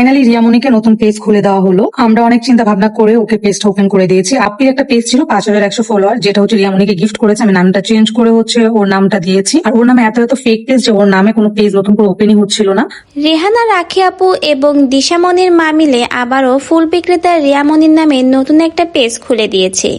Finally রিয়ামণিকে নতুন page খুলে দেওয়া হলো। আমরা অনেক চিন্তা ভাবনা করে ওকে পেজটা ওপেন করে দিয়েছি। আপির একটা পেজ ছিল 5100 ফলোয়ার, যেটা হচ্ছে রিয়ামণিকে গিফট করেছে। আমি নামটা চেঞ্জ করে হচ্ছে ওর নামটা দিয়েছি। আর ওর নামে এত এত ফেক পেজ যে ওর নামে কোনো পেজ নতুন করে ওপেনই হচ্ছিল না। রেহানা, রাখি আপু এবং দিশামণির মা মিলে আবারও ফুল বিক্রেতা রিয়ামণির নামে নতুন একটা পেজ খুলে দিয়েছে।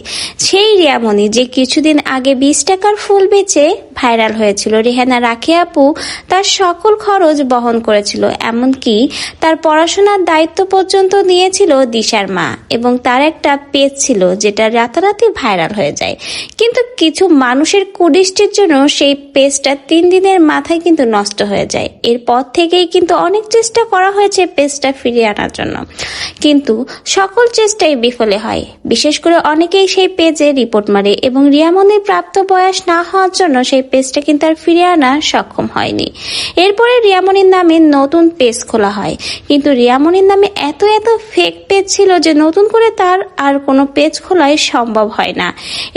সেই রিয়ামণি যে কিছুদিন আগে 20 টাকার ফুল বেচে ভাইরাল হয়েছিল। রেহানা, রাখি আপু তার সকল খরচ বহন করেছিল, এমনকি তার পড়াশোনার দায়িত্ব পর্যন্ত নিয়েছিল দিশার মা। এবং তার একটা পেজ ছিল যেটা রাতারাতি ভাইরাল হয়ে যায়। কিন্তু কিছু মানুষের কুদৃষ্টির জন্য সেই পেজটা 3 দিনের মাথায় কিন্তু নষ্ট হয়ে যায়। এরপর থেকেই কিন্তু অনেক চেষ্টা করা হয়েছে পেজটা ফিরিয়ে আনার জন্য, কিন্তু সকল চেষ্টাই বিফলে হয়। বিশেষ করে অনেকেই সেই পেজে রিপোর্ট মারে এবং রিয়ামণির প্রাপ্ত বয়স না হওয়ার জন্য সেই পেজটা কিন্তু আর ফিরিয়ে আনা সক্ষম হয়নি। এরপরে রিয়ামণির নামে নতুন পেজ খোলা হয়, কিন্তু রিয়ামণির নামে এত এত ফেক পেজ ছিল যে নতুন করে তার আর কোনো পেজ খোলাই সম্ভব হয় না।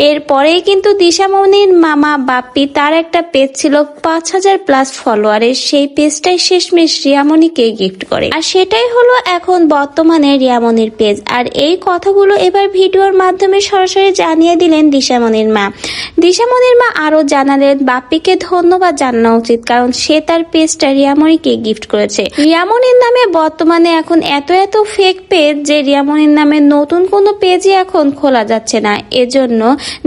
এরপরেই কিন্তু দিশামণির মামা বাপ্পি, তার একটা পেজ ছিল 5000+ ফলোয়ারের, সেই পেজটাই শেষমেশ রিয়ামণিকে গিফট করে। আর সেটাই হলো এখন বর্তমানে রিয়ামণির পেজ। আর এই কথাগুলো এবার ভিডিওর মাধ্যমে সরাসরি জানিয়ে দিলেন দিশামণির মা। দিশামণির মা আরো জানালেন বাপ্পিকে ধন্যবাদ জানানো উচিত, কারণ সে তার পেজটা রিয়ামণিকে গিফট করেছে। রিয়ামণির নামে বর্তমানে এখন এত এত ফেক পেজ যে রিয়ামণির নামে নতুন কোনো পেজই এখন খোলা যাচ্ছে না। এজন্য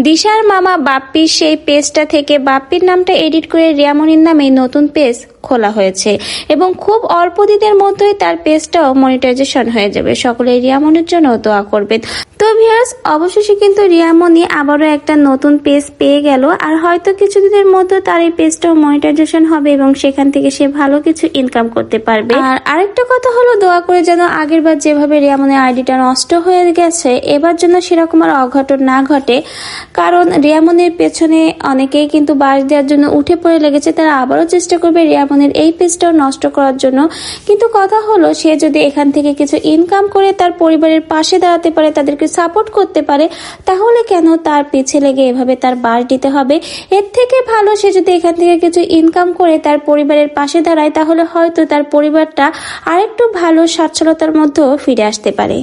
দিশার মামা বাপ্পি সেই পেজটা থেকে বাপ্পির নামটা এডিট করে রিয়ামণির নামে নতুন পেজ খোলা হয়েছে এবং খুব অল্প দিনের মধ্যেই তার পেজটাও মনিটাইজেশন হয়ে যাবে। সকলে রিয়ামণির জন্য দোয়া করবেন। তো ভিউয়ার্স, অবশেষে কিন্তু রিয়ামণি আবারও একটা নতুন পেজ পেয়ে গেল। আর হয়তো কিছুদিনের মধ্যে তার এই পেজটাও মনিটাইজেশন হবে এবং সেখান থেকে সে ভালো কিছু ইনকাম করতে পারবে। আর আরেকটা কথা হলো, দোয়া করে যেন আগের বার যেভাবে রিয়ামণির আইডিটা নষ্ট হয়ে গেছে এবার যেন সেরকম আর অঘটন না ঘটে, কারণ রিয়ামণির পেছনে অনেকেই কিন্তু বাস দেওয়ার জন্য উঠে পড়ে লেগেছে। তারা আবারও চেষ্টা করবে রিয়ামণির এই পেজটাও নষ্ট করার জন্য। কিন্তু কথা হলো, সে যদি এখান থেকে কিছু ইনকাম করে তার পরিবারের পাশে দাঁড়াতে পারে, তাদেরকে সাপোর্ট করতে পারে, তাহলে কেন তার পিছে লেগে এভাবে তার বাস দিতে হবে? এর থেকে ভালো সে যদি এখান থেকে কিছু ইনকাম করে তার পরিবারের পাশে দাঁড়ায়, তাহলে হয়তো তার পরিবারটা আরেকটু ভালো সচ্ছলতার মধ্যেও ফিরে আসতে পারে।